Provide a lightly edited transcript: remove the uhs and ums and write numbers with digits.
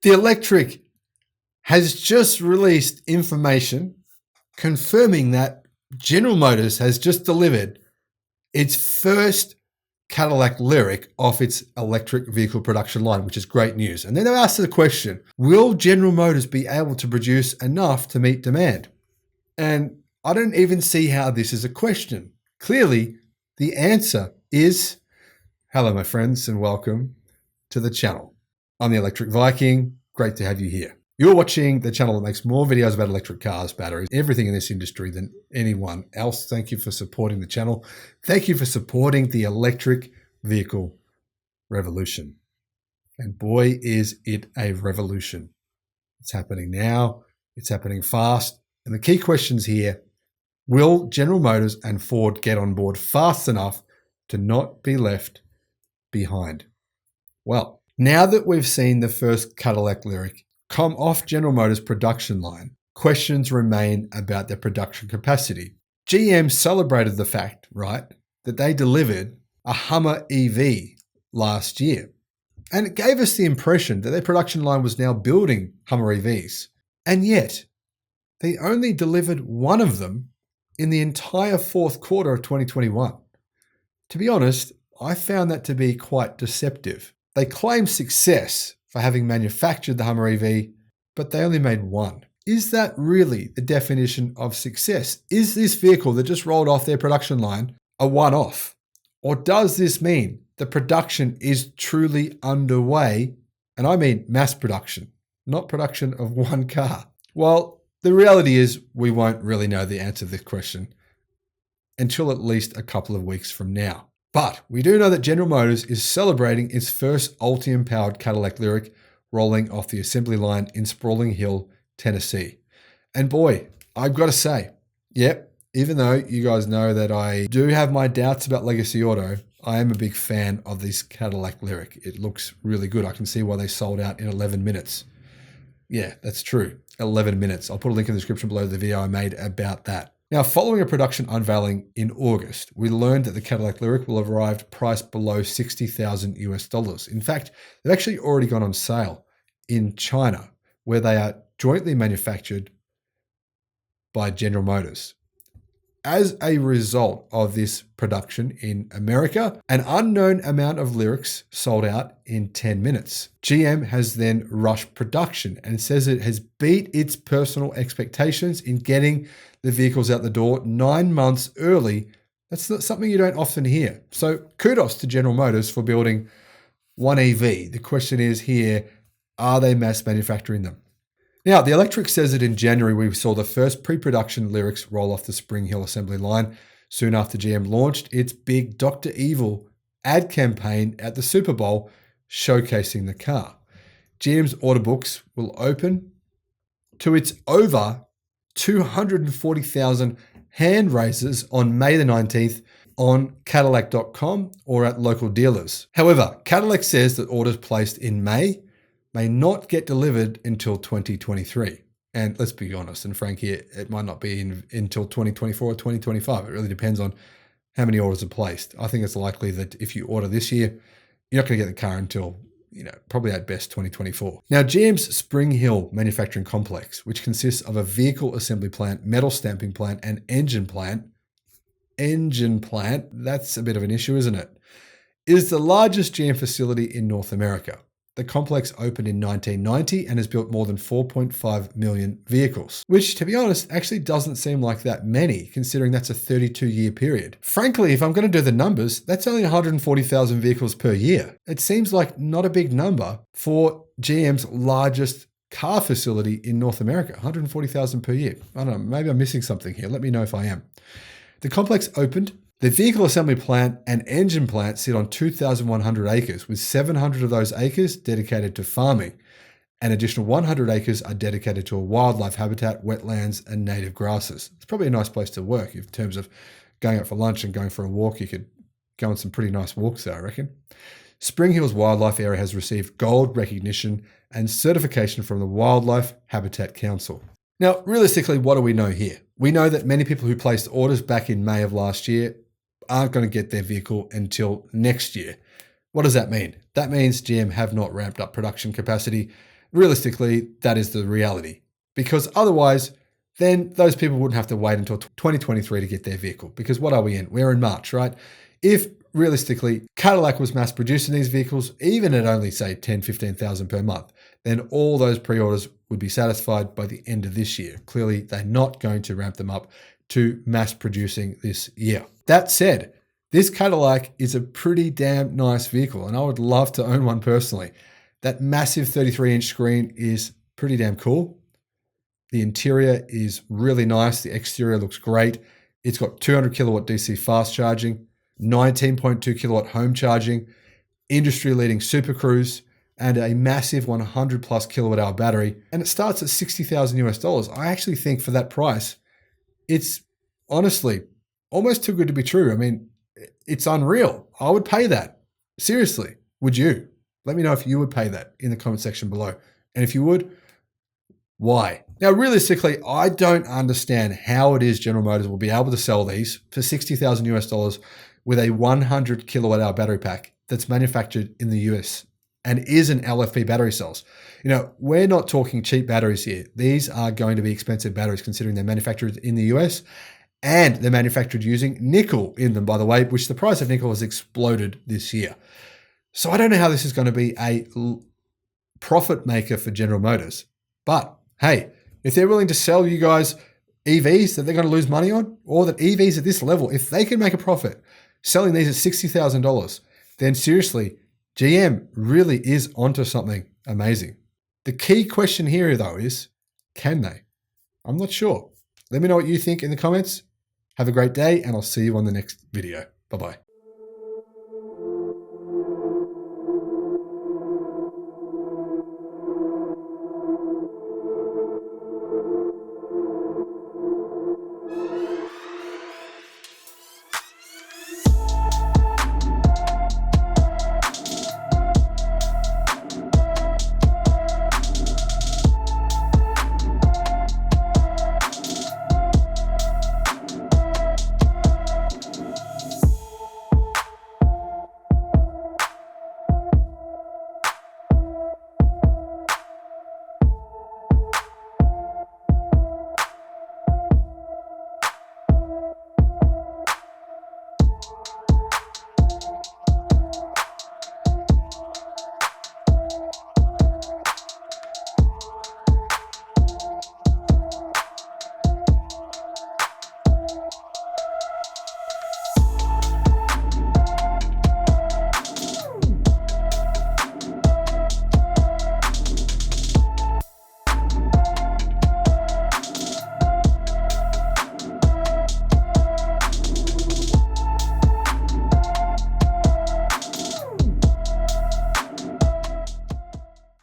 The Electric has just released information confirming that General Motors has just delivered its first Cadillac Lyriq off its electric vehicle production line, which is great news. And then they asked the question, will General Motors be able to produce enough to meet demand? And I don't even see how this is a question. Clearly, the answer is, hello, my friends, and welcome to the channel. I'm the Electric Viking. Great to have you here. You're watching the channel that makes more videos about electric cars, batteries, everything in this industry than anyone else. Thank you for supporting the channel. Thank you for supporting the electric vehicle revolution. And boy, is it a revolution. It's happening now. It's happening fast. And the key questions here, will General Motors and Ford get on board fast enough to not be left behind? Well, now that we've seen the first Cadillac Lyriq come off General Motors' production line, questions remain about their production capacity. GM celebrated the fact, right, that they delivered a Hummer EV last year. And it gave us the impression that their production line was now building Hummer EVs. And yet, they only delivered one of them in the entire fourth quarter of 2021. To be honest, I found that to be quite deceptive. They claim success for having manufactured the Hummer EV, but they only made one. Is that really the definition of success? Is this vehicle that just rolled off their production line a one-off? Or does this mean the production is truly underway? And I mean mass production, not production of one car. Well, the reality is we won't really know the answer to this question until at least a couple of weeks from now. But we do know that General Motors is celebrating its first Ultium-powered Cadillac Lyriq rolling off the assembly line in Sprawling Hill, Tennessee. And boy, I've got to say, yep, even though you guys know that I do have my doubts about Legacy Auto, I am a big fan of this Cadillac Lyriq. It looks really good. I can see why they sold out in 11 minutes. Yeah, that's true. 11 minutes. I'll put a link in the description below the video I made about that. Now, following a production unveiling in August, we learned that the Cadillac Lyriq will have arrived priced below $60,000 US. In fact, they've actually already gone on sale in China, where they are jointly manufactured by General Motors. As a result of this production in America, an unknown amount of Lyriqs sold out in 10 minutes. GM has then rushed production and says it has beat its personal expectations in getting the vehicles out the door 9 months early. That's not something you don't often hear. So kudos to General Motors for building one EV. The question is here, are they mass manufacturing them? Now, the Electric says that in January, we saw the first pre-production Lyriqs roll off the Spring Hill assembly line soon after GM launched its big Dr. Evil ad campaign at the Super Bowl, showcasing the car. GM's order books will open to its over 240,000 hand raisers on May the 19th on Cadillac.com or at local dealers. However, Cadillac says that orders placed in May may not get delivered until 2023. And let's be honest and frank here, it might not be until 2024 or 2025. It really depends on how many orders are placed. I think it's likely that if you order this year, you're not going to get the car until, probably at best 2024. Now, GM's Spring Hill manufacturing complex, which consists of a vehicle assembly plant, metal stamping plant, and engine plant, that's a bit of an issue, isn't it? Is the largest GM facility in North America. The complex opened in 1990 and has built more than 4.5 million vehicles, which, to be honest, actually doesn't seem like that many, considering that's a 32-year period. Frankly, if I'm going to do the numbers, that's only 140,000 vehicles per year. It seems like not a big number for GM's largest car facility in North America, 140,000 per year. I don't know, maybe I'm missing something here. Let me know if I am. The complex opened. The vehicle assembly plant and engine plant sit on 2,100 acres, with 700 of those acres dedicated to farming. An additional 100 acres are dedicated to a wildlife habitat, wetlands, and native grasses. It's probably a nice place to work in terms of going out for lunch and going for a walk. You could go on some pretty nice walks there, I reckon. Spring Hill's wildlife area has received gold recognition and certification from the Wildlife Habitat Council. Now, realistically, what do we know here? We know that many people who placed orders back in May of last year aren't going to get their vehicle until next year. What does that mean? That means GM have not ramped up production capacity. realistically, that is the reality, because otherwise, then those people wouldn't have to wait until 2023 to get their vehicle. Because what are we in? We're in March, right? If realistically Cadillac was mass producing these vehicles, even at only say 10, 15,000 per month, then all those pre-orders would be satisfied by the end of this year. Clearly, they're not going to ramp them up to mass producing this year. That said, this Cadillac is a pretty damn nice vehicle, and I would love to own one personally. That massive 33-inch screen is pretty damn cool. The interior is really nice. The exterior looks great. It's got 200 kilowatt DC fast charging, 19.2 kilowatt home charging, industry-leading Super Cruise, and a massive 100 plus kilowatt hour battery. And it starts at $60,000 US. I actually think for that price, it's honestly almost too good to be true. I mean, it's unreal. I would pay that. Seriously, would you? Let me know if you would pay that in the comment section below. And if you would, why? Now, realistically, I don't understand how it is General Motors will be able to sell these for $60,000 US with a 100 kilowatt hour battery pack that's manufactured in the US and is an LFP battery cells. You know, we're not talking cheap batteries here. These are going to be expensive batteries considering they're manufactured in the US and they're manufactured using nickel in them, by the way, which the price of nickel has exploded this year. So I don't know how this is going to be a profit maker for General Motors. But hey, if they're willing to sell you guys EVs that they're going to lose money on, or that EVs at this level, if they can make a profit selling these at $60,000, then seriously, GM really is onto something amazing. The key question here, though, is can they? I'm not sure. Let me know what you think in the comments. Have a great day, and I'll see you on the next video. Bye-bye.